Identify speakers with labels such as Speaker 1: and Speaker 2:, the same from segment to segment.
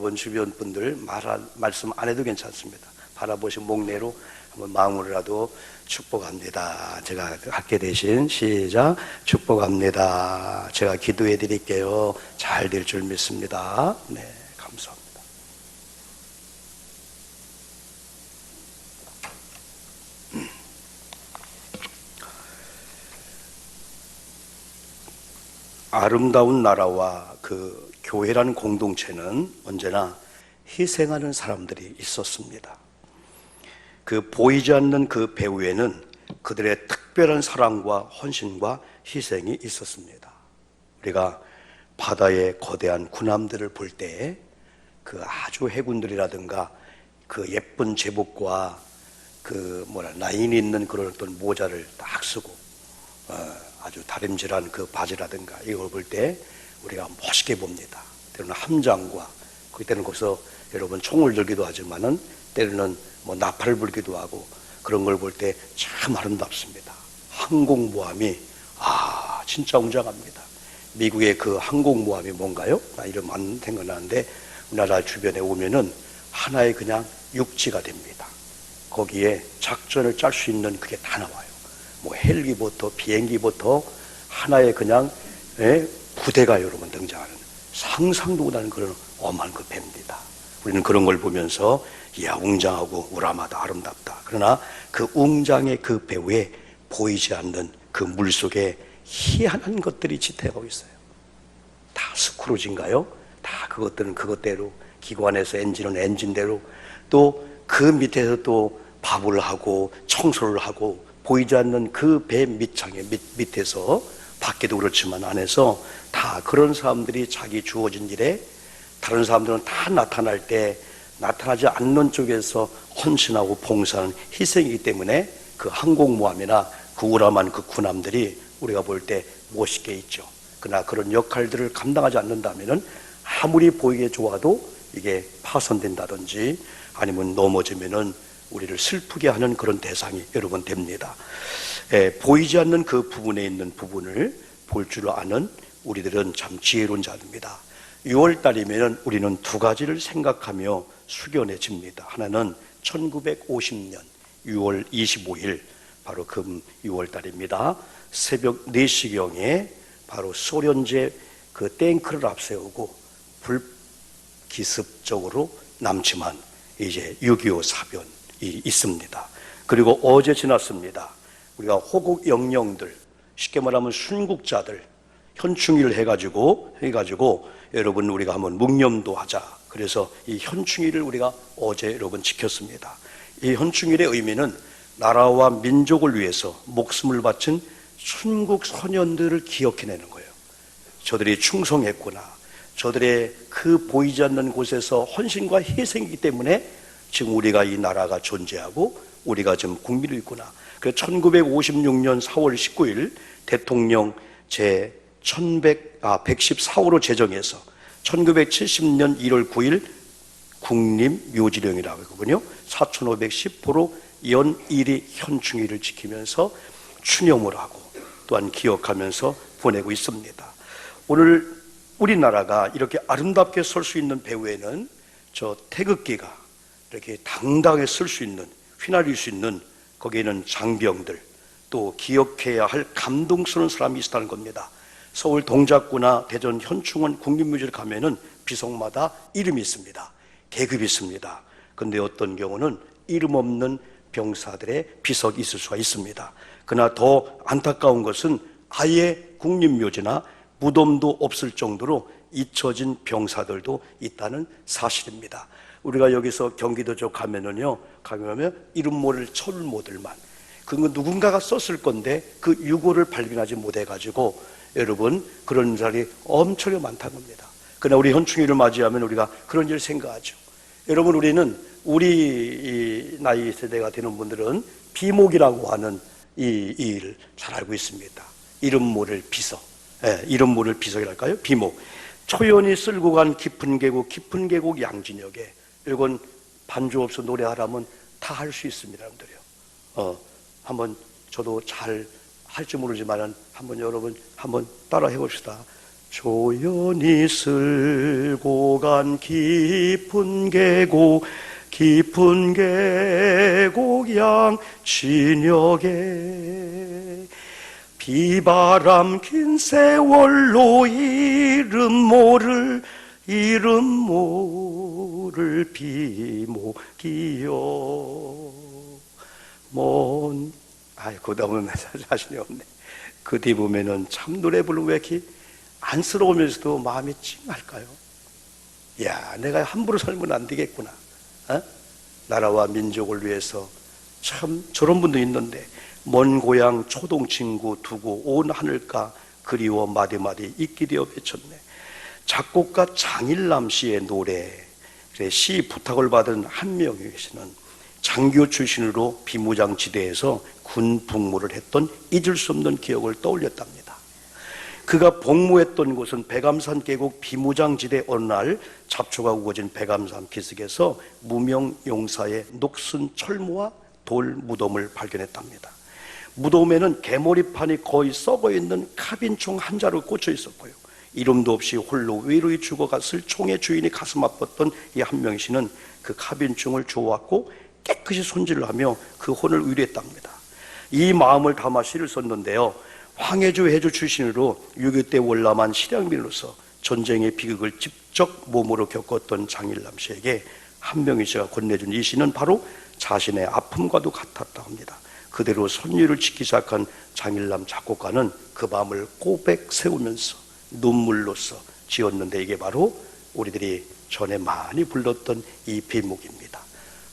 Speaker 1: 여러분 주변 분들 말씀 안 해도 괜찮습니다. 바라보신 목례로 한번 마음으로라도 축복합니다. 제가 할게 대신 시작. 축복합니다. 제가 기도해 드릴게요. 잘 될 줄 믿습니다. 네, 감사합니다. 아름다운 나라와 그 교회라는 공동체는 언제나 희생하는 사람들이 있었습니다. 그 보이지 않는 그 배후에는 그들의 특별한 사랑과 헌신과 희생이 있었습니다. 우리가 바다의 거대한 군함들을 볼 때 그 아주 해군들이라든가 그 예쁜 제복과 그 라인이 있는 그런 어떤 모자를 딱 쓰고 아주 다림질한 그 바지라든가 이걸 볼 때 우리가 멋있게 봅니다. 때로는 함장과 그때는 거기서 여러분 총을 들기도 하지만은 때로는 나팔을 불기도 하고 그런 걸 볼 때 참 아름답습니다. 항공모함이 진짜 웅장합니다. 미국의 그 항공모함이 뭔가요? 나 이름 안 생각나는데 우리나라 주변에 오면은 하나의 그냥 육지가 됩니다. 거기에 작전을 짤 수 있는 그게 다 나와요. 헬기부터 비행기부터 하나의 그냥 부대가 여러분 등장하는 상상도 못하는 그런 엄한 그 배입니다. 우리는 그런 걸 보면서 이야 웅장하고 우람하다 아름답다. 그러나 그 웅장의 그 배후에 보이지 않는 그 물속에 희한한 것들이 지탱하고 있어요. 다 스크루지인가요? 다 그것들은 그것대로 기관에서 엔진은 엔진대로 또 그 밑에서 또 밥을 하고 청소를 하고 보이지 않는 그 배 밑창에 밑에서 밖에도 그렇지만 안에서 다 그런 사람들이 자기 주어진 일에 다른 사람들은 다 나타날 때 나타나지 않는 쪽에서 헌신하고 봉사하는 희생이기 때문에 그 항공모함이나 그 우람한 그 군함들이 우리가 볼 때 멋있게 있죠. 그러나 그런 역할들을 감당하지 않는다면은 아무리 보이게 좋아도 이게 파손된다든지 아니면 넘어지면은 우리를 슬프게 하는 그런 대상이 여러분 됩니다. 보이지 않는 그 부분에 있는 부분을 볼 줄 아는 우리들은 참 지혜로운 자입니다. 6월달이면 우리는 두 가지를 생각하며 숙연해집니다. 하나는 1950년 6월 25일 바로 금 6월달입니다. 새벽 4시경에 바로 소련제 그 탱크를 앞세우고 불기습적으로 남지만 이제 6.25 사변이 있습니다. 그리고 어제 지났습니다. 우리가 호국 영령들 쉽게 말하면 순국자들 현충일을 해가지고 여러분 우리가 한번 묵념도 하자. 그래서 이 현충일을 우리가 어제 여러분 지켰습니다. 이 현충일의 의미는 나라와 민족을 위해서 목숨을 바친 순국 소년들을 기억해내는 거예요. 저들이 충성했구나. 저들의 그 보이지 않는 곳에서 헌신과 희생이기 때문에 지금 우리가 이 나라가 존재하고 우리가 지금 국민이 있구나. 그래서 1956년 4월 19일 대통령 제 114호로 제정해서 1970년 1월 9일 국립묘지령이라고 하거든요. 4510호로 연일이 현충일을 지키면서 추념을 하고 또한 기억하면서 보내고 있습니다. 오늘 우리나라가 이렇게 아름답게 설 수 있는 배후에는 저 태극기가 이렇게 당당하게 쓸 수 있는, 휘날릴 수 있는 거기에는 장병들, 또 기억해야 할 감동스러운 사람이 있다는 겁니다. 서울 동작구나 대전 현충원 국립묘지를 가면은 비석마다 이름이 있습니다. 계급이 있습니다. 근데 어떤 경우는 이름 없는 병사들의 비석이 있을 수가 있습니다. 그러나 더 안타까운 것은 아예 국립묘지나 무덤도 없을 정도로 잊혀진 병사들도 있다는 사실입니다. 우리가 여기서 경기도 쪽 가면은 이름 모를 철모들만 그건 누군가가 썼을 건데 그 유고를 발견하지 못해가지고 여러분 그런 자리 엄청 많다는 겁니다. 그러나 우리 현충일을 맞이하면 우리가 그런 일을 생각하죠. 여러분 우리는 우리 나이 세대가 되는 분들은 비목이라고 하는 이 일을 잘 알고 있습니다. 이름 모를 비석, 이름 모를 비석이랄까요? 비목. 초연이 쓸고 간 깊은 계곡 양진역에 이건 반주 없어 노래하라면 다 할 수 있습니다, 여러분들요. 한번 저도 잘 할지 모르지만은 한번 여러분 한번 따라 해봅시다. 조연히 쓸고 간 깊은 계곡 깊은 계곡 양진역에 비바람 긴 세월로 이름 모를 비목이여 그 다음은 자신이 없네. 그 뒤 보면은 참 노래 부르면 왜 이렇게 안쓰러우면서도 마음이 찡할까요? 야, 내가 함부로 살면 안 되겠구나. 나라와 민족을 위해서 참 저런 분도 있는데 먼 고향 초동 친구 두고 온 하늘가 그리워 마디마디 있기 되어 외쳤네. 작곡가 장일남 씨의 노래, 시 부탁을 받은 한 명이 계시는 장교 출신으로 비무장지대에서 군 복무를 했던 잊을 수 없는 기억을 떠올렸답니다. 그가 복무했던 곳은 백암산 계곡 비무장지대. 어느 날 잡초가 우거진 백암산 기슭에서 무명 용사의 녹슨 철모와 돌 무덤을 발견했답니다. 무덤에는 개머리판이 거의 썩어있는 카빈총 한 자루 꽂혀 있었고요, 이름도 없이 홀로 외로이 죽어갔을 총의 주인이 가슴 아팠던 이 한명 씨는 그 카빈총을 주워왔고 깨끗이 손질을 하며 그 혼을 위로했답니다. 이 마음을 담아 시를 썼는데요, 황해주 해주 출신으로 6.25 때 월남한 실향민으로서 전쟁의 비극을 직접 몸으로 겪었던 장일남 씨에게 한명희 씨가 건네준 이 시는 바로 자신의 아픔과도 같았다고 합니다. 그대로 선율을 지키기 시작한 장일남 작곡가는 그 마음을 꼬백 세우면서 눈물로써 지었는데, 이게 바로 우리들이 전에 많이 불렀던 이 비목입니다.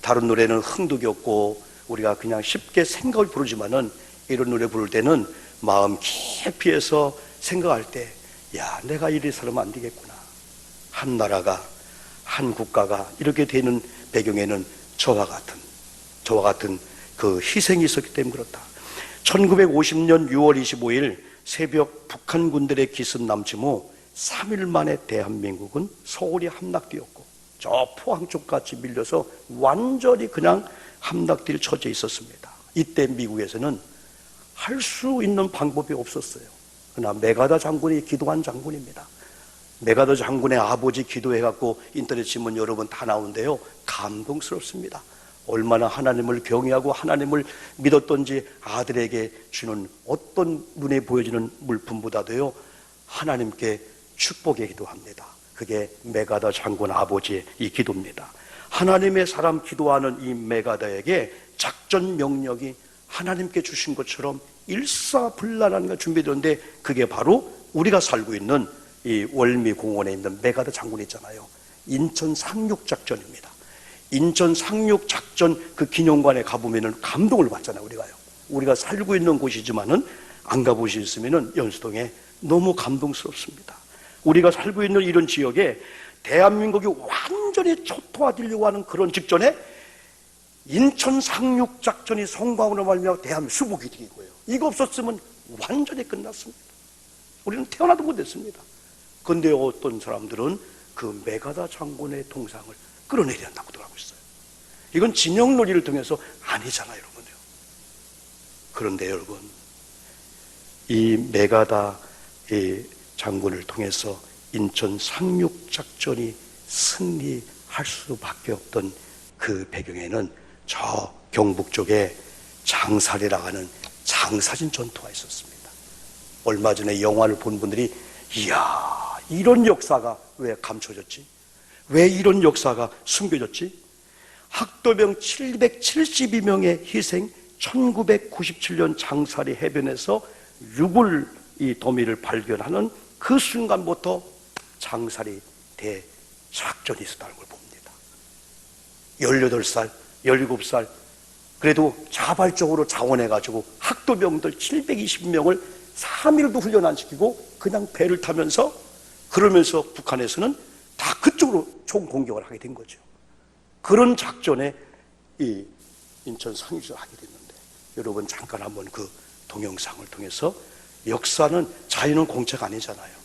Speaker 1: 다른 노래는 흥도 겪고 우리가 그냥 쉽게 생각을 부르지만은 이런 노래 부를 때는 마음 깊이에서 생각할 때, 야, 내가 이리 살면 안 되겠구나. 한 나라가, 한 국가가 이렇게 되는 배경에는 저와 같은 그 희생이 있었기 때문에 그렇다. 1950년 6월 25일 새벽 북한 군들의 기습 남침 후 3일 만에 대한민국은 서울이 함락되었고 저 포항 쪽까지 밀려서 완전히 그냥 함락될 처지에 있었습니다. 이때 미국에서는 할 수 있는 방법이 없었어요. 그러나 메가더 장군이 기도한 장군입니다. 메가더 장군의 아버지 기도해갖고 인터넷 신문 여러분 다 나오는데요, 감동스럽습니다. 얼마나 하나님을 경외하고 하나님을 믿었던지 아들에게 주는 어떤 눈에 보여지는 물품보다도요 하나님께 축복의 기도합니다. 그게 메가더 장군 아버지의 이 기도입니다. 하나님의 사람 기도하는 이 메가더에게 작전 명령이 하나님께 주신 것처럼 일사불란한 걸 준비되는데, 그게 바로 우리가 살고 있는 이 월미공원에 있는 메가더 장군이 있잖아요. 인천 상륙작전입니다. 인천 상륙작전 그 기념관에 가보면은 감동을 받잖아요. 우리가 살고 있는 곳이지만은 안 가보셨으면은 연수동에 너무 감동스럽습니다. 우리가 살고 있는 이런 지역에 대한민국이 완전히 초토화되려고 하는 그런 직전에 인천 상륙작전이 성공으로 말미암아 대한민국 수복이 된 거예요. 이거 없었으면 완전히 끝났습니다. 우리는 태어나도 못했습니다. 그런데 어떤 사람들은 그 메가더 장군의 동상을 끌어내려 한다고 하고 있어요. 이건 진영놀이를 통해서 아니잖아요, 여러분요. 그런데 여러분, 이 메가더 장군을 통해서 인천 상륙작전이 승리할 수밖에 없던 그 배경에는 저 경북 쪽에 장살이라고 하는 장사진 전투가 있었습니다. 얼마 전에 영화를 본 분들이 이야, 이런 역사가 왜 감춰졌지? 왜 이런 역사가 숨겨졌지? 학도병 772명의 희생, 1997년 장사리 해변에서 유골 이 더미를 발견하는 그 순간부터 장사리 대작전이 있었다는 걸 봅니다. 18살, 17살, 그래도 자발적으로 자원해가지고 학도병들 720명을 3일도 훈련 안 시키고 그냥 배를 타면서, 그러면서 북한에서는 다 그쪽으로 총 공격을 하게 된 거죠. 그런 작전에 이 인천 상륙을 하게 됐는데, 여러분 잠깐 한번 그 동영상을 통해서, 역사는 자유는 공짜가 아니잖아요.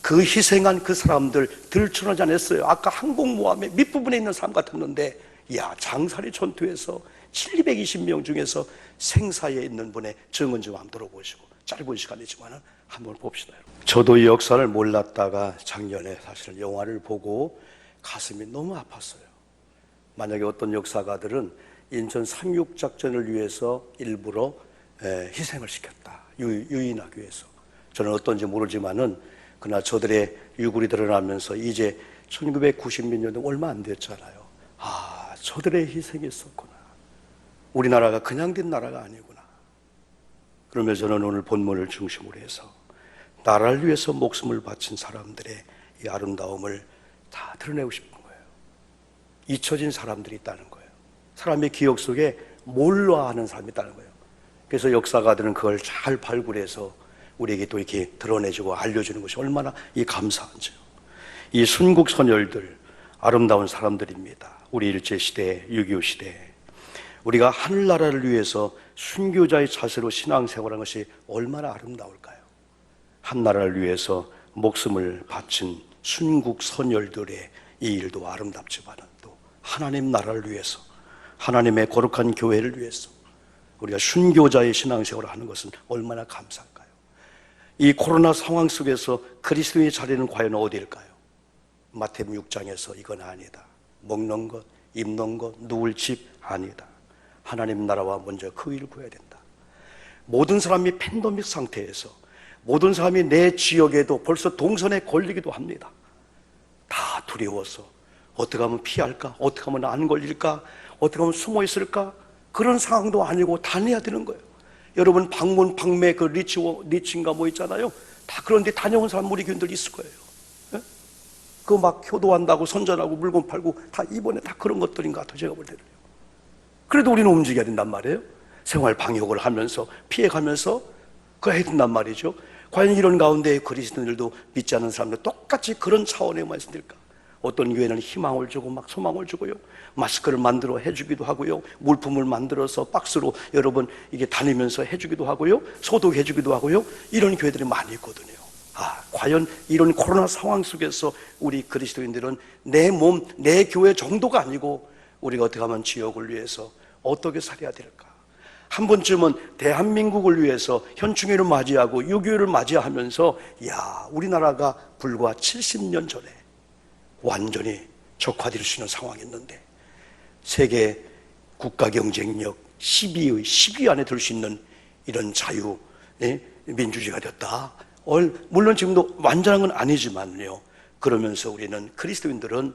Speaker 1: 그 희생한 그 사람들 들춰내지 않았어요. 아까 항공모함의 밑부분에 있는 사람 같았는데, 야, 장사리 전투에서 720명 중에서 생사에 있는 분의 증언 좀 한번 들어보시고 짧은 시간이지만 한번 봅시다. 저도 이 역사를 몰랐다가 작년에 사실 영화를 보고 가슴이 너무 아팠어요. 만약에 어떤 역사가들은 인천 상륙작전을 위해서 일부러 희생을 시켰다, 유인하기 위해서. 저는 어떤지 모르지만은 그러나 저들의 유골이 드러나면서 이제 1990몇 년도 얼마 안 됐잖아요. 아, 저들의 희생이 있었구나. 우리나라가 그냥 된 나라가 아니구나. 그러면서 저는 오늘 본문을 중심으로 해서 나라를 위해서 목숨을 바친 사람들의 이 아름다움을 다 드러내고 싶은 거예요. 잊혀진 사람들이 있다는 거예요. 사람의 기억 속에 몰라 하는 사람이 있다는 거예요. 그래서 역사가들은 그걸 잘 발굴해서 우리에게 또 이렇게 드러내주고 알려주는 것이 얼마나 이 감사한지요. 이 순국 선열들 아름다운 사람들입니다. 우리 일제시대, 6.25 시대 우리가 하늘나라를 위해서 순교자의 자세로 신앙생활한 것이 얼마나 아름다울까요? 한나라를 위해서 목숨을 바친 순국 선열들의 이 일도 아름답지만 또 하나님 나라를 위해서, 하나님의 거룩한 교회를 위해서 우리가 순교자의 신앙생활을 하는 것은 얼마나 감사할까요? 이 코로나 상황 속에서 그리스도의 자리는 과연 어디일까요? 마태복음 6장에서 이건 아니다. 먹는 것, 입는 것, 누울 집 아니다. 하나님 나라와 먼저 그 일을 구해야 된다. 모든 사람이 팬데믹 상태에서 모든 사람이 내 지역에도 벌써 동선에 걸리기도 합니다. 다 두려워서 어떻게 하면 피할까? 어떻게 하면 안 걸릴까? 어떻게 하면 숨어 있을까? 그런 상황도 아니고 다녀야 되는 거예요. 여러분 방문, 방매, 그 리치인가 뭐 있잖아요. 다 그런데 다녀온 사람 우리 교인들 있을 거예요. 그 막 효도한다고 선전하고 물건 팔고 다 이번에 다 그런 것들인 것 같아요. 제가 볼 때는요. 그래도 우리는 움직여야 된단 말이에요. 생활 방역을 하면서 피해가면서 그거 해야 된단 말이죠. 과연 이런 가운데 그리스도인들도 믿지 않는 사람들 똑같이 그런 차원에만 있을까? 어떤 교회는 희망을 주고 막 소망을 주고요, 마스크를 만들어 해주기도 하고요, 물품을 만들어서 박스로 여러분 이게 다니면서 해주기도 하고요, 소독해주기도 하고요. 이런 교회들이 많이 있거든요. 아, 과연 이런 코로나 상황 속에서 우리 그리스도인들은 내 몸, 내 교회 정도가 아니고 우리가 어떻게 하면 지역을 위해서 어떻게 살아야 될까? 한 번쯤은 대한민국을 위해서 현충일을 맞이하고 6.25를 맞이하면서 야, 우리나라가 불과 70년 전에 완전히 적화될 수 있는 상황이었는데 세계 국가 경쟁력 10위 안에 들 수 있는 이런 자유 민주주의가 됐다. 물론 지금도 완전한 건 아니지만요, 그러면서 우리는 그리스도인들은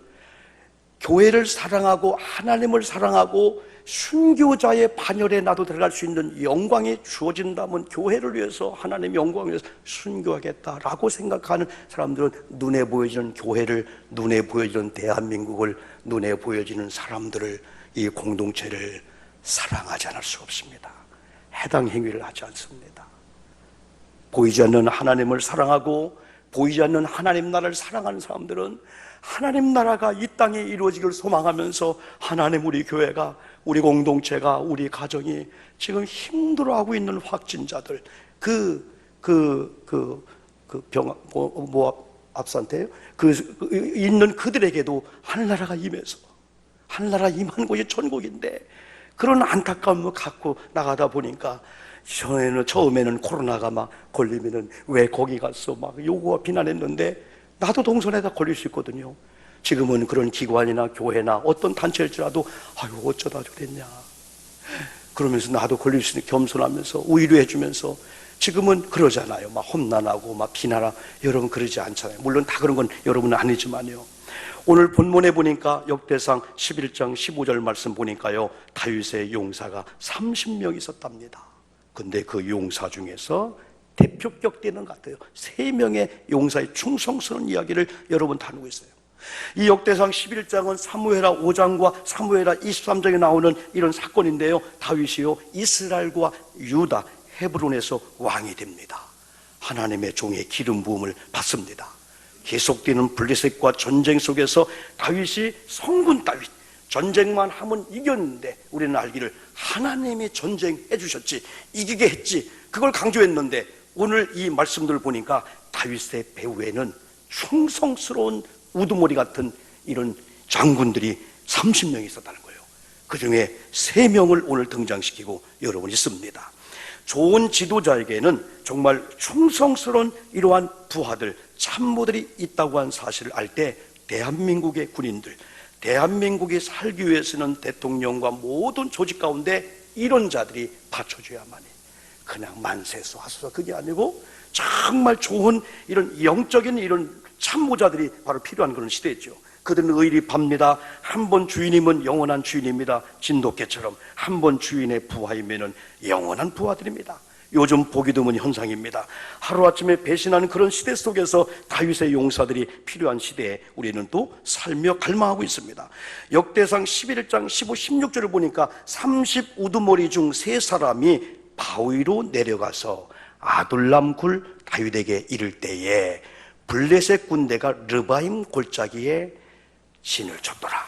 Speaker 1: 교회를 사랑하고 하나님을 사랑하고 순교자의 반열에 나도 들어갈 수 있는 영광이 주어진다면 교회를 위해서 하나님의 영광을 위해서 순교하겠다라고 생각하는 사람들은 눈에 보여지는 교회를, 눈에 보여지는 대한민국을, 눈에 보여지는 사람들을, 이 공동체를 사랑하지 않을 수 없습니다. 해당 행위를 하지 않습니다. 보이지 않는 하나님을 사랑하고 보이지 않는 하나님 나라를 사랑하는 사람들은 하나님 나라가 이 땅에 이루어지기를 소망하면서 하나님 우리 교회가, 우리 공동체가, 우리 가정이 지금 힘들어하고 있는 확진자들, 압산태요? 있는 그들에게도 하늘나라가 임해서, 하늘나라 임한 곳이 천국인데 그런 안타까움을 갖고 나가다 보니까 처음에는 코로나가 막 걸리면은 왜 거기 갔어? 막 요구와 비난했는데 나도 동선에다 걸릴 수 있거든요. 지금은 그런 기관이나 교회나 어떤 단체일지라도 아유 어쩌다 저랬냐 그러면서 나도 걸릴 수 있는 겸손하면서 위로해주면서 지금은 그러잖아요. 막 험난하고 막 비난하고 여러분 그러지 않잖아요. 물론 다 그런 건 여러분은 아니지만요. 오늘 본문에 보니까 역대상 11장 15절 말씀 보니까요, 다윗의 용사가 30명 있었답니다. 근데 그 용사 중에서 대표격되는 것 같아요. 3명의 용사의 충성스러운 이야기를 여러분 다루고 있어요. 이 역대상 11장은 사무엘하 5장과 사무엘하 23장에 나오는 이런 사건인데요, 다윗이요 이스라엘과 유다 헤브론에서 왕이 됩니다. 하나님의 종의 기름 부음을 받습니다. 계속되는 블레셋과 전쟁 속에서 다윗이 성군 다윗, 전쟁만 하면 이겼는데 우리는 알기를 하나님이 전쟁해 주셨지, 이기게 했지, 그걸 강조했는데 오늘 이 말씀들을 보니까 다윗의 배후에는 충성스러운 우두머리 같은 이런 장군들이 30명이 있었다는 거예요. 그 중에 3명을 오늘 등장시키고 여러분이 있습니다. 좋은 지도자에게는 정말 충성스러운 이러한 부하들, 참모들이 있다고 한 사실을 알 때 대한민국의 군인들, 대한민국이 살기 위해서는 대통령과 모든 조직 가운데 이런 자들이 받쳐줘야만이, 그냥 만세 쏘아서 그게 아니고 정말 좋은 이런 영적인 이런 참모자들이 바로 필요한 그런 시대였죠. 그들은 의리합니다. 한 번 주인이면 영원한 주인입니다. 진돗개처럼 한 번 주인의 부하이면은 영원한 부하들입니다. 요즘 보기 드문 현상입니다. 하루아침에 배신하는 그런 시대 속에서 다윗의 용사들이 필요한 시대에 우리는 또 살며 갈망하고 있습니다. 역대상 11장 15, 16절을 보니까 30 우두머리 중 3사람이 바위로 내려가서 아둘람 굴 다윗에게 이를 때에 블레셋 군대가 르바임 골짜기에 진을 쳤더라.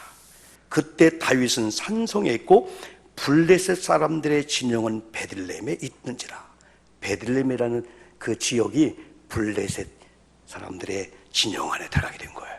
Speaker 1: 그때 다윗은 산성에 있고 블레셋 사람들의 진영은 베들레헴에 있는지라. 베들레헴이라는 그 지역이 블레셋 사람들의 진영 안에 들어가게 된 거예요.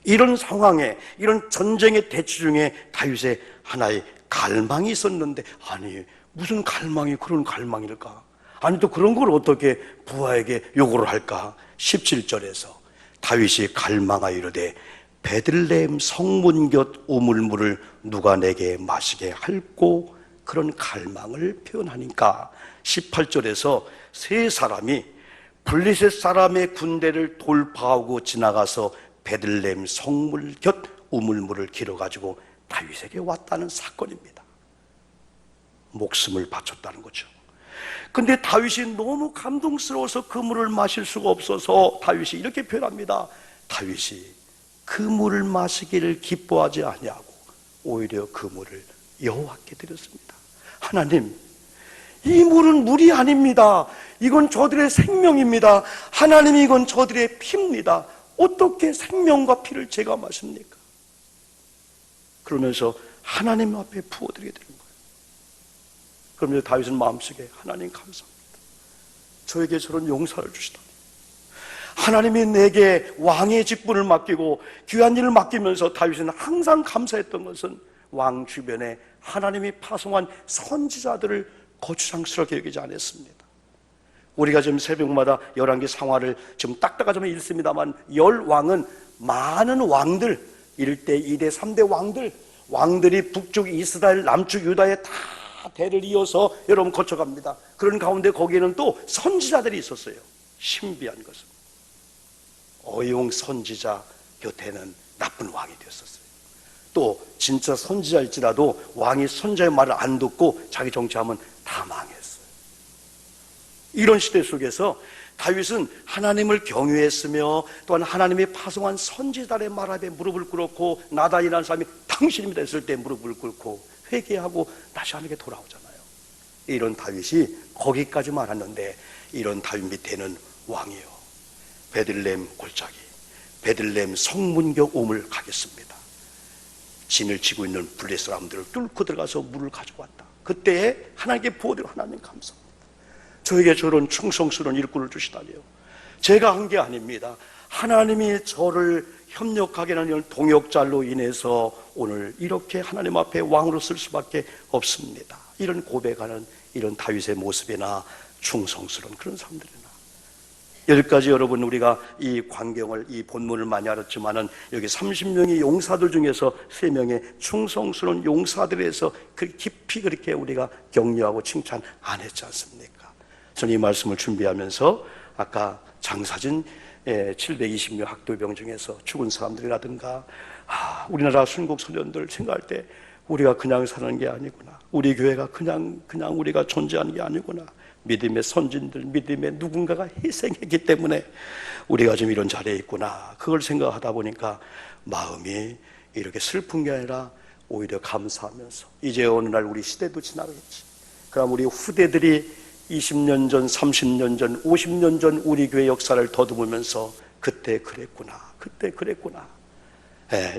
Speaker 1: 이런 상황에, 이런 전쟁의 대치 중에 다윗의 하나의 갈망이 있었는데, 아니 무슨 갈망이 그런 갈망일까? 아니 또 그런 걸 어떻게 부하에게 요구를 할까? 17절에서 다윗이 갈망하여 이르되 베들레헴 성문 곁 우물물을 누가 내게 마시게 할꼬, 그런 갈망을 표현하니까 18절에서 3사람이 블레셋 사람의 군대를 돌파하고 지나가서 베들레헴 성문 곁 우물물을 길어가지고 다윗에게 왔다는 사건입니다. 목숨을 바쳤다는 거죠. 근데 다윗이 너무 감동스러워서 그 물을 마실 수가 없어서 다윗이 이렇게 표현합니다. 다윗이 그 물을 마시기를 기뻐하지 아니하고 오히려 그 물을 여호와께 드렸습니다. 하나님, 이 물은 물이 아닙니다. 이건 저들의 생명입니다. 하나님, 이건 저들의 피입니다. 어떻게 생명과 피를 제가 마십니까? 그러면서 하나님 앞에 부어드리게 되는 거예요. 그러면서 다윗은 마음속에 하나님 감사합니다. 저에게 저런 용사를 주시다니. 하나님이 내게 왕의 직분을 맡기고 귀한 일을 맡기면서 다윗은 항상 감사했던 것은 왕 주변에 하나님이 파송한 선지자들을 거추장스럽게 여기지 않았습니다. 우리가 지금 새벽마다 열왕기 상하를 지금 딱딱하지만 읽습니다만, 10왕은 많은 왕들, 1대, 2대, 3대 왕들이 북쪽 이스라엘, 남쪽 유다에 다 대를 이어서 여러분 거쳐갑니다. 그런 가운데 거기에는 또 선지자들이 있었어요. 신비한 것은 어용 선지자 곁에는 나쁜 왕이 되었었어요. 또 진짜 선지자일지라도 왕이 선지자의 말을 안 듣고 자기 정치하면 다 망했어요. 이런 시대 속에서 다윗은 하나님을 경외했으며 또한 하나님이 파송한 선지자들의 말 앞에 무릎을 꿇었고, 나단이라는 사람이 당신입니다 했을 때 무릎을 꿇고 회개하고 다시 하나님께 돌아오잖아요. 이런 다윗이 거기까지만 왔는데, 이런 다윗 밑에는 왕이요, 베들레헴 골짜기, 베들레헴 성문격 우물 가겠습니다. 진을 치고 있는 블레셋 사람들을 뚫고 들어가서 물을 가져왔다. 그때에 하나님께 부어드려 하나님 감사합니다. 저에게 저런 충성스러운 일꾼을 주시다니요. 제가 한 게 아닙니다. 하나님이 저를 협력하게 하는 동역자로 인해서 오늘 이렇게 하나님 앞에 왕으로 쓸 수밖에 없습니다. 이런 고백하는 이런 다윗의 모습이나 충성스러운 그런 사람들이나, 여기까지 여러분 우리가 이 광경을, 이 본문을 많이 알았지만은 여기 30명의 용사들 중에서 3명의 충성스러운 용사들에서 그 깊이 그렇게 우리가 격려하고 칭찬 안 했지 않습니까? 저는 이 말씀을 준비하면서 아까 장사진 720명 학도병 중에서 죽은 사람들이라든가, 우리나라 순국 소년들 생각할 때 우리가 그냥 사는 게 아니구나, 우리 교회가 그냥 우리가 존재하는 게 아니구나, 믿음의 선진들, 믿음의 누군가가 희생했기 때문에 우리가 지금 이런 자리에 있구나, 그걸 생각하다 보니까 마음이 이렇게 슬픈 게 아니라 오히려 감사하면서, 이제 어느 날 우리 시대도 지나겠지, 그럼 우리 후대들이 20년 전, 30년 전, 50년 전 우리 교회 역사를 더듬으면서 그때 그랬구나, 그때 그랬구나.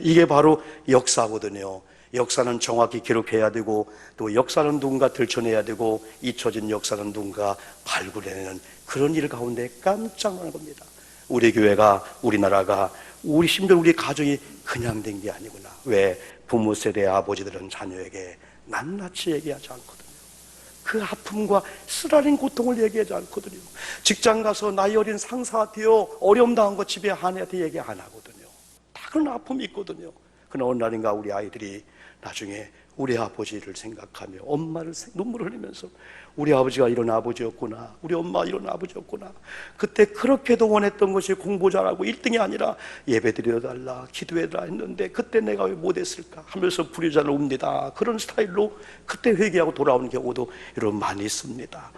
Speaker 1: 이게 바로 역사거든요. 역사는 정확히 기록해야 되고, 또 역사는 누군가 들춰내야 되고, 잊혀진 역사는 누군가 발굴해내는 그런 일 가운데 깜짝 놀란 겁니다. 우리 교회가, 우리나라가, 심지어 우리 가정이 그냥 된 게 아니구나. 왜 부모 세대의 아버지들은 자녀에게 낱낱이 얘기하지 않거든요. 그 아픔과 쓰라린 고통을 얘기하지 않거든요. 직장 가서 나이 어린 상사한테요 어려움 당한 거 집에 아내한테 얘기 안 하거든요. 다 그런 아픔이 있거든요. 그러나 어느 날인가 우리 아이들이 나중에 우리 아버지를 생각하며 엄마를 눈물을 흘리면서 우리 아버지가 이런 아버지였구나, 우리 엄마 이런 아버지였구나, 그때 그렇게도 원했던 것이 공부 잘하고 1등이 아니라 예배 드려달라, 기도해달라 했는데 그때 내가 왜 못했을까 하면서 불효자를 옵니다. 그런 스타일로 그때 회개하고 돌아오는 경우도 여러분 많이 있습니다.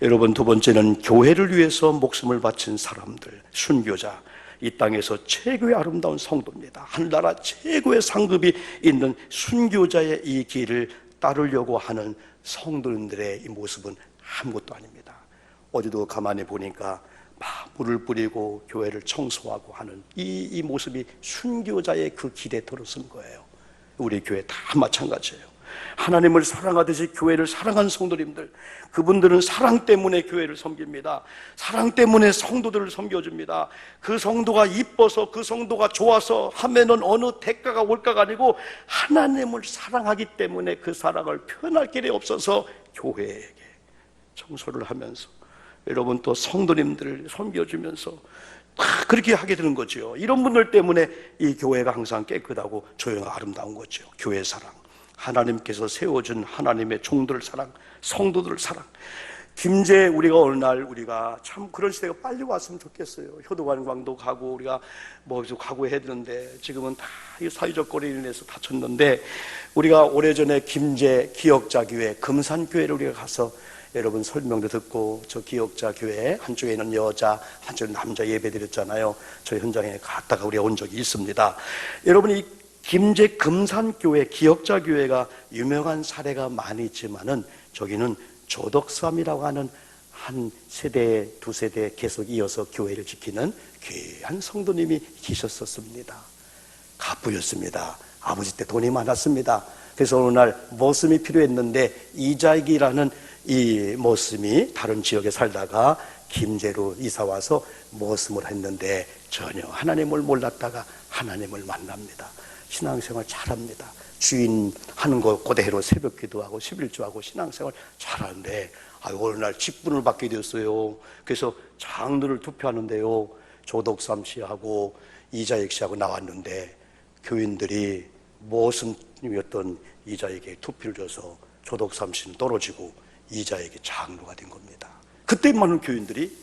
Speaker 1: 여러분, 두 번째는 교회를 위해서 목숨을 바친 사람들, 순교자, 이 땅에서 최고의 아름다운 성도입니다. 한나라 최고의 상급이 있는 순교자의 이 길을 따르려고 하는 성도들의 이 모습은 아무것도 아닙니다. 어디도 가만히 보니까 막 물을 뿌리고 교회를 청소하고 하는 이 모습이 순교자의 그 길에 들어선 거예요. 우리 교회 다 마찬가지예요. 하나님을 사랑하듯이 교회를 사랑하는 성도님들, 그분들은 사랑 때문에 교회를 섬깁니다. 사랑 때문에 성도들을 섬겨줍니다. 그 성도가 이뻐서, 그 성도가 좋아서 하면은 어느 대가가 올까가 아니고 하나님을 사랑하기 때문에 그 사랑을 표현할 길이 없어서 교회에게 청소를 하면서 여러분 또 성도님들을 섬겨주면서 다 그렇게 하게 되는 거죠. 이런 분들 때문에 이 교회가 항상 깨끗하고 조용하고 아름다운 거죠. 교회 사랑, 하나님께서 세워준 하나님의 종들 사랑, 성도들 사랑. 김제 우리가 어느 날 우리가 참 그런 시대가 빨리 왔으면 좋겠어요. 효도관광도 가고 우리가 뭐 가고 해야 되는데 지금은 다 사회적 거리를 인해서 다쳤는데, 우리가 오래전에 김제 기억자교회 금산교회를 우리가 가서 여러분 설명도 듣고, 저 기억자교회 한쪽에는 여자 한쪽에는 남자 예배 드렸잖아요. 저 현장에 갔다가 우리가 온 적이 있습니다. 여러분, 이 김제 금산교회 기억자교회가 유명한 사례가 많이 있지만은 저기는 조덕삼이라고 하는 한 세대, 두 세대 계속 이어서 교회를 지키는 귀한 성도님이 계셨었습니다. 갑부였습니다. 아버지 때 돈이 많았습니다. 그래서 어느 날 머슴이 필요했는데 이자익이라는 이 머슴이 다른 지역에 살다가 김제로 이사와서 머슴을 했는데 전혀 하나님을 몰랐다가 하나님을 만납니다. 신앙생활 잘합니다. 주인 하는 거 그대로 새벽 기도하고 11조하고 신앙생활 잘하는데 어느 날 직분을 받게 되었어요. 그래서 장로를 투표하는데요, 조덕삼 씨하고 이자익 씨하고 나왔는데 교인들이 머슴이었던 이자익에게 투표를 줘서 조덕삼 씨는 떨어지고 이자익이 장로가 된 겁니다. 그때 많은 교인들이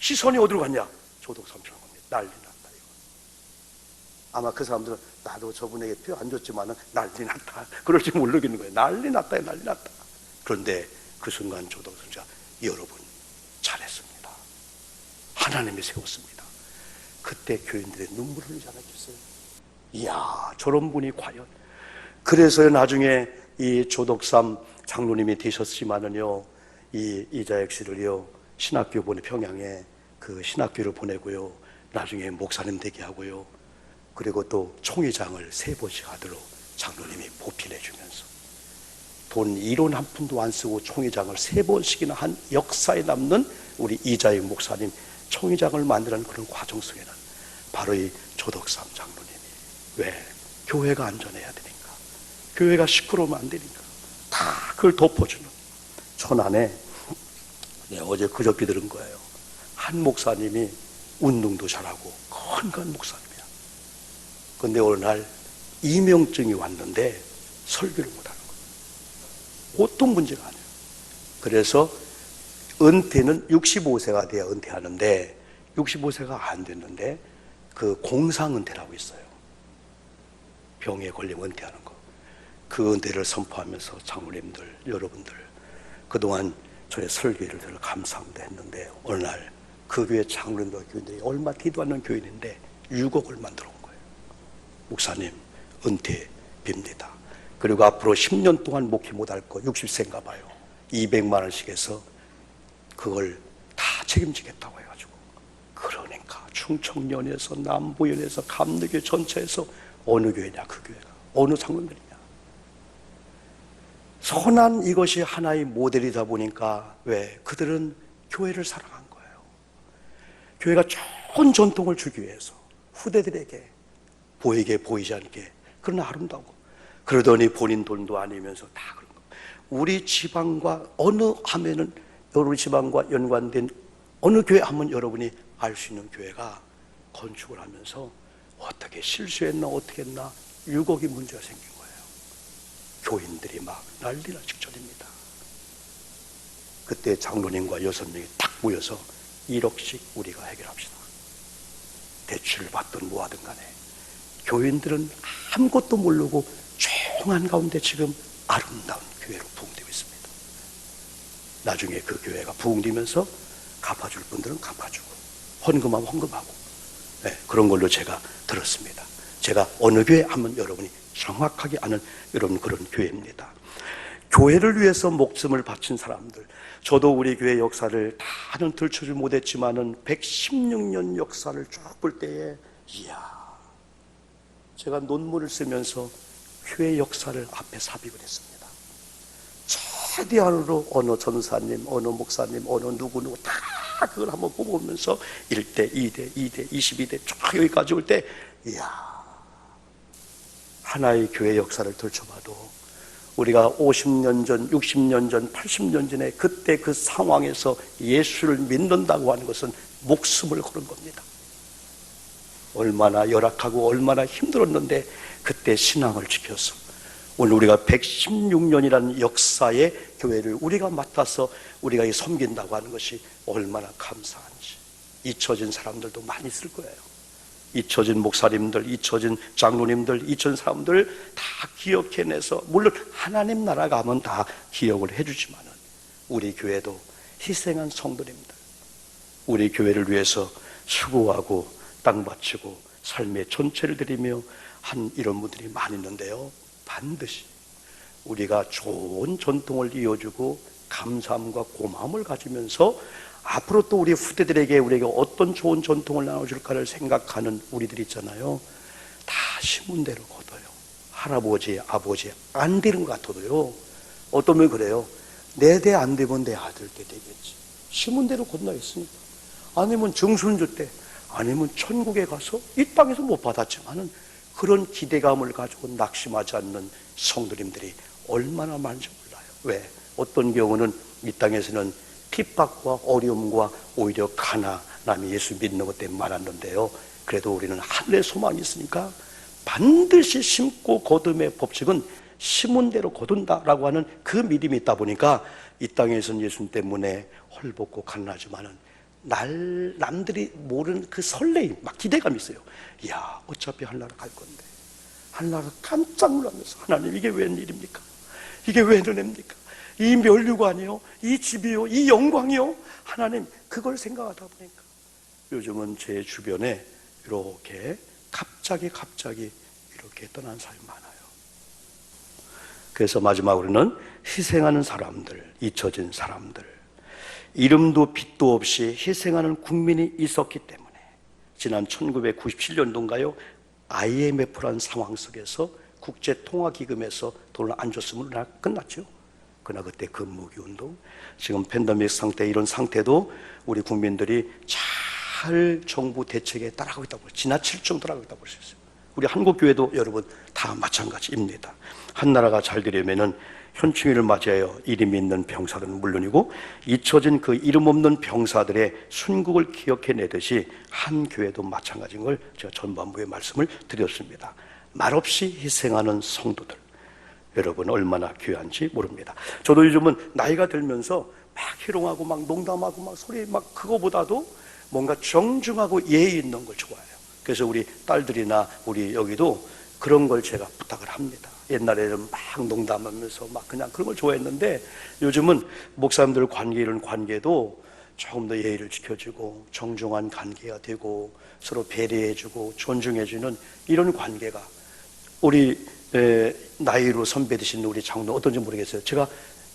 Speaker 1: 시선이 어디로 갔냐? 조덕삼 씨라고 합니다. 난리 났다 이거. 아마 그 사람들은 나도 저분에게 표 안 줬지만은 난리 났다 그럴지 모르겠는 거예요. 난리 났다, 난리 났다. 그런데 그 순간 조덕삼 씨가 여러분 잘했습니다. 하나님이 세웠습니다. 그때 교인들의 눈물을 흘리지 않았겠어요? 이야, 저런 분이 과연. 그래서 나중에 이 조덕삼 장로님이 되셨지만은요, 이 이자익 씨를요 신학교 보내, 평양에 그 신학교를 보내고요, 나중에 목사님 되게 하고요, 그리고 또 총회장을 3번씩 하도록 장로님이 보필해 주면서 돈 1원 한 푼도 안 쓰고 총회장을 3번씩이나 한 역사에 남는 우리 이자익 목사님 총회장을 만드는 그런 과정 속에는 바로 이 조덕삼 장로님이, 왜? 교회가 안전해야 되니까, 교회가 시끄러우면 안 되니까 다 그걸 덮어주는 천안에, 어제 그저께 들은 거예요. 한 목사님이 운동도 잘하고 건강한 목사님이야. 그런데 어느 날 이명증이 왔는데 설교를 못하는 거예요. 보통 문제가 아니에요. 그래서 은퇴는 65세가 돼야 은퇴하는데 65세가 안 됐는데 그 공상은퇴라고 있어요. 병에 걸리면 은퇴하는 거. 그 은퇴를 선포하면서 장로님들, 여러분들 그동안 저의 설교를 들어 감사합니다 했는데, 어느 날 그 교회 장로님들, 교인들이 얼마 되도 않는 교인인데 6억을 만들어 온 거예요. 목사님 은퇴 빕니다. 그리고 앞으로 10년 동안 목회 못할 거 60세인가 봐요. 200만 원씩 해서 그걸 다 책임지겠다고 해가지고, 그러니까 충청연에서 남부연에서 감리교 전체에서 어느 교회냐, 그 교회가 어느 장로님들이냐. 선한 이것이 하나의 모델이다 보니까, 왜? 그들은 교회를 사랑한 거예요. 교회가 좋은 전통을 주기 위해서 후대들에게 보이게 보이지 않게 그런 아름다운 거. 그러더니 본인 돈도 아니면서 다 그런 거. 우리 지방과 어느 하면은 여러 지방과 연관된 어느 교회 하면 여러분이 알 수 있는 교회가 건축을 하면서 어떻게 실수했나 어떻게 했나 6억이 문제가 생긴 거예요. 교인들이 막 난리나 직전입니다. 그때 장로님과 6명이 딱 모여서 1억씩 우리가 해결합시다. 대출을 받든 뭐하든 간에 교인들은 아무것도 모르고 조용한 가운데 지금 아름다운 교회로 부흥되고 있습니다. 나중에 그 교회가 부흥되면서 갚아줄 분들은 갚아주고 헌금하면 헌금하고, 네, 그런 걸로 제가 들었습니다. 제가 어느 교회 하면 여러분이 정확하게 아는 여러분 그런 교회입니다. 교회를 위해서 목숨을 바친 사람들, 저도 우리 교회 역사를 다는 들추지 못했지만은 116년 역사를 쭉 볼 때에 이야, 제가 논문을 쓰면서 교회 역사를 앞에 삽입을 했습니다. 최대한으로 어느 전사님, 어느 목사님, 어느 누구 다 그걸 한번 뽑으면서 1대, 2대, 2대, 22대 쭉 여기까지 올 때 이야, 하나의 교회 역사를 들춰봐도 우리가 50년 전, 60년 전, 80년 전에 그때 그 상황에서 예수를 믿는다고 하는 것은 목숨을 거는 겁니다. 얼마나 열악하고 얼마나 힘들었는데 그때 신앙을 지켜서 오늘 우리가 116년이라는 역사의 교회를 우리가 맡아서 우리가 섬긴다고 하는 것이 얼마나 감사한지. 잊혀진 사람들도 많이 있을 거예요. 잊혀진 목사님들, 잊혀진 장로님들, 잊혀진 사람들 다 기억해내서, 물론 하나님 나라 가면 다 기억을 해주지만은 우리 교회도 희생한 성도님들, 우리 교회를 위해서 수고하고 땅 바치고 삶의 전체를 드리며 한 이런 분들이 많이 있는데요, 반드시 우리가 좋은 전통을 이어주고 감사함과 고마움을 가지면서 앞으로 또 우리 후대들에게 우리에게 어떤 좋은 전통을 나눠줄까를 생각하는 우리들 있잖아요. 다 신문대로 거둬요. 할아버지, 아버지 안 되는 것 같아도요, 어떤 분이 그래요. 내 대 안 되면 내 아들 때 되겠지. 신문대로 건너 있으니까. 아니면 정순주 때, 아니면 천국에 가서 이 땅에서 못 받았지만은 그런 기대감을 가지고 낙심하지 않는 성도님들이 얼마나 많은지 몰라요. 왜? 어떤 경우는 이 땅에서는 핍박과 어려움과 오히려 가난함이 예수 믿는 것 때문에 많았는데요, 그래도 우리는 하늘의 소망이 있으니까 반드시 심고 거둠의 법칙은 심은 대로 거둔다라고 하는 그 믿음이 있다 보니까 이 땅에서는 예수님 때문에 헐벗고 가난하지만은 남들이 모르는 그 설레임, 막 기대감이 있어요. 이야, 어차피 하늘나라 갈 건데. 하늘나라 깜짝 놀라면서, 하나님 이게 웬일입니까? 이게 왜 은혜입니까? 이 멸류관이요, 이 집이요, 이 영광이요, 하나님 그걸 생각하다 보니까 요즘은 제 주변에 이렇게 갑자기 이렇게 떠난 사람이 많아요. 그래서 마지막으로는 희생하는 사람들, 잊혀진 사람들, 이름도 빛도 없이 희생하는 국민이 있었기 때문에 지난 1997년도인가요? IMF라는 상황 속에서 국제통화기금에서 돈을 안 줬으면 끝났죠. 그러나 그때 금무기운동, 지금 팬데믹 상태, 이런 상태도 우리 국민들이 잘 정부 대책에 따라가고 있다고, 지나칠 정도로 따라가고 있다고 볼 수 있어요. 우리 한국교회도 여러분 다 마찬가지입니다. 한 나라가 잘 되려면은 현충일을 맞이하여 이름 있는 병사들은 물론이고 잊혀진 그 이름 없는 병사들의 순국을 기억해내듯이 한 교회도 마찬가지인 걸 제가 전반부에 말씀을 드렸습니다. 말없이 희생하는 성도들, 여러분 얼마나 귀한지 모릅니다. 저도 요즘은 나이가 들면서 막 희롱하고 막 농담하고 막 소리 막 그거보다도 뭔가 정중하고 예의 있는 걸 좋아해요. 그래서 우리 딸들이나 우리 여기도 그런 걸 제가 부탁을 합니다. 옛날에는 막 농담하면서 막 그냥 그런 걸 좋아했는데 요즘은 목사님들 관계, 이런 관계도 조금 더 예의를 지켜주고 정중한 관계가 되고 서로 배려해주고 존중해주는 이런 관계가, 우리 나이로 선배 되신 우리 장로 어떤지 모르겠어요. 제가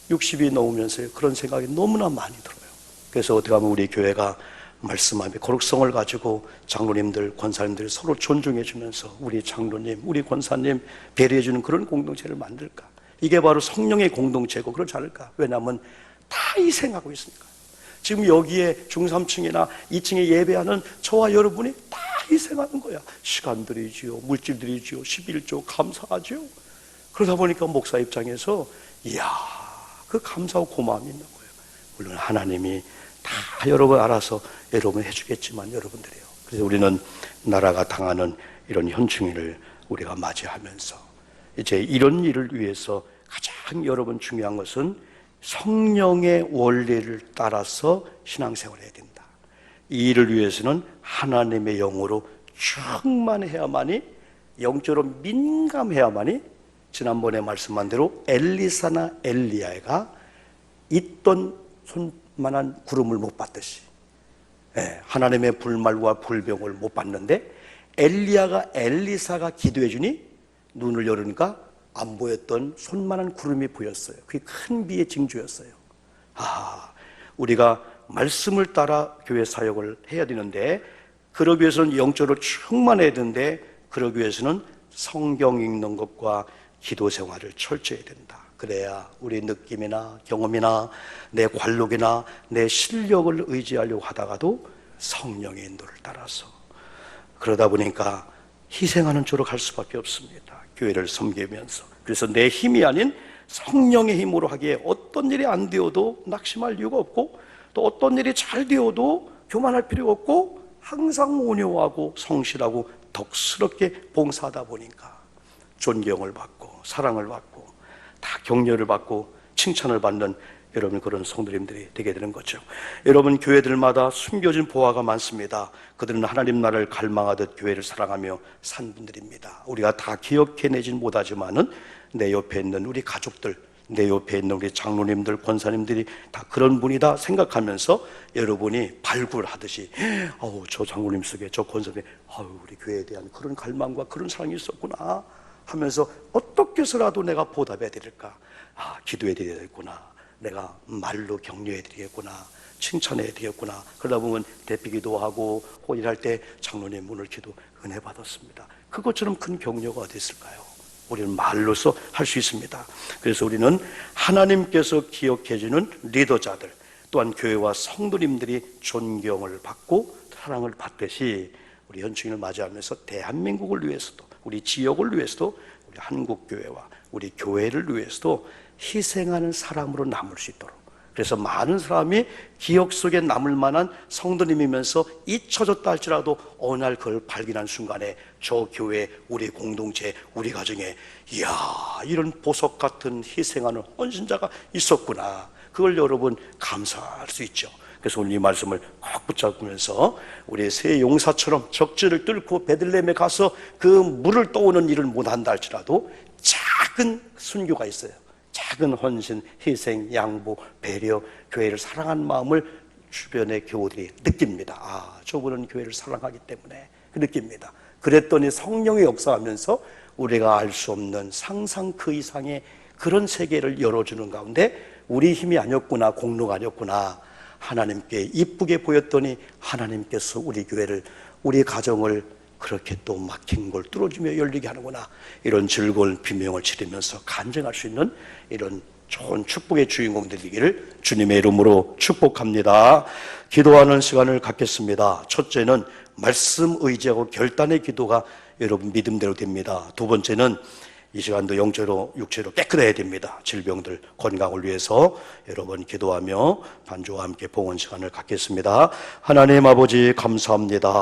Speaker 1: 60이 넘으면서 그런 생각이 너무나 많이 들어요. 그래서 어떻게 하면 우리 교회가 말씀하며 거룩성을 가지고 장로님들, 권사님들 서로 존중해주면서 우리 장로님, 우리 권사님 배려해주는 그런 공동체를 만들까? 이게 바로 성령의 공동체고 그렇지 않을까? 왜냐하면 다 희생하고 있으니까. 지금 여기에 중3층이나 2층에 예배하는 저와 여러분이 다 희생하는 거야. 시간들이지요, 물질들이지요, 11조 감사하지요. 그러다 보니까 목사 입장에서 이야, 그 감사하고 고마움이 있는 거예요. 물론 하나님이 다 여러분 알아서 여러분 해주겠지만 여러분들이요. 그래서 우리는 나라가 당하는 이런 현충일을 우리가 맞이하면서 이제 이런 일을 위해서 가장 여러분 중요한 것은 성령의 원리를 따라서 신앙생활을 해야 된다. 이 일을 위해서는 하나님의 영으로 충만해야만이, 영적으로 민감해야만이, 지난번에 말씀한 대로 엘리사나 엘리야가 있던 손만한 구름을 못 봤듯이, 하나님의 불말과 불병을 못 봤는데 엘리야가 엘리사가 기도해 주니 눈을 열으니까 안 보였던 손만한 구름이 보였어요. 그게 큰 비의 징조였어요. 우리가 말씀을 따라 교회 사역을 해야 되는데, 그러기 위해서는 영적으로 충만해야 되는데, 그러기 위해서는 성경 읽는 것과 기도 생활을 철저히 해야 된다. 그래야 우리 느낌이나 경험이나 내 관록이나 내 실력을 의지하려고 하다가도 성령의 인도를 따라서, 그러다 보니까 희생하는 쪽으로 갈 수밖에 없습니다. 교회를 섬기면서. 그래서 내 힘이 아닌 성령의 힘으로 하기에 어떤 일이 안 되어도 낙심할 이유가 없고, 또 어떤 일이 잘 되어도 교만할 필요가 없고, 항상 온유하고 성실하고 덕스럽게 봉사하다 보니까 존경을 받고 사랑을 받고 다 격려를 받고 칭찬을 받는 여러분 그런 성도님들이 되게 되는 거죠. 여러분 교회들마다 숨겨진 보화가 많습니다. 그들은 하나님 나라를 갈망하듯 교회를 사랑하며 산 분들입니다. 우리가 다 기억해내진 못하지만은 내 옆에 있는 우리 가족들, 내 옆에 있는 우리 장로님들, 권사님들이 다 그런 분이다 생각하면서 여러분이 발굴하듯이 저 장로님 속에 저 권사님 우리 교회에 대한 그런 갈망과 그런 사랑이 있었구나 하면서 어떻게 해서라도 내가 보답해 드릴까, 기도해 드려야 되겠구나, 내가 말로 격려해 드리겠구나, 칭찬해 드리겠구나. 그러다 보면 대피기도 하고 혼인할 때 장로님 오늘 기도 은혜 받았습니다. 그것처럼 큰 격려가 어디 있을까요? 우리는 말로서 할 수 있습니다. 그래서 우리는 하나님께서 기억해 주는 리더자들, 또한 교회와 성도님들이 존경을 받고 사랑을 받듯이 우리 현충일을 맞이하면서 대한민국을 위해서도, 우리 지역을 위해서도, 우리 한국교회와 우리 교회를 위해서도 희생하는 사람으로 남을 수 있도록, 그래서 많은 사람이 기억 속에 남을 만한 성도님이면서 잊혀졌다 할지라도 어느 날 그걸 발견한 순간에 저 교회, 우리 공동체, 우리 가정에 이야 이런 보석 같은 희생하는 헌신자가 있었구나, 그걸 여러분 감사할 수 있죠. 그래서 오늘 이 말씀을 꼭 붙잡으면서 우리 새 용사처럼 적지를 뚫고 베들레헴에 가서 그 물을 떠오는 일을 못한다 할지라도 작은 순교가 있어요. 작은 헌신, 희생, 양보, 배려, 교회를 사랑하는 마음을 주변의 교우들이 느낍니다. 저분은 교회를 사랑하기 때문에 느낍니다. 그랬더니 성령의 역사하면서 우리가 알 수 없는 상상 그 이상의 그런 세계를 열어주는 가운데 우리 힘이 아니었구나, 공로가 아니었구나, 하나님께 이쁘게 보였더니 하나님께서 우리 교회를, 우리 가정을 그렇게 또 막힌 걸 뚫어주며 열리게 하는구나, 이런 즐거운 비명을 지르면서 간증할 수 있는 이런 좋은 축복의 주인공들이 되기를 주님의 이름으로 축복합니다. 기도하는 시간을 갖겠습니다. 첫째는 말씀 의지하고 결단의 기도가 여러분 믿음대로 됩니다. 두 번째는 이 시간도 영적으로 육체로 깨끗해야 됩니다. 질병들 건강을 위해서 여러분 기도하며 반주와 함께 봉헌 시간을 갖겠습니다. 하나님 아버지 감사합니다.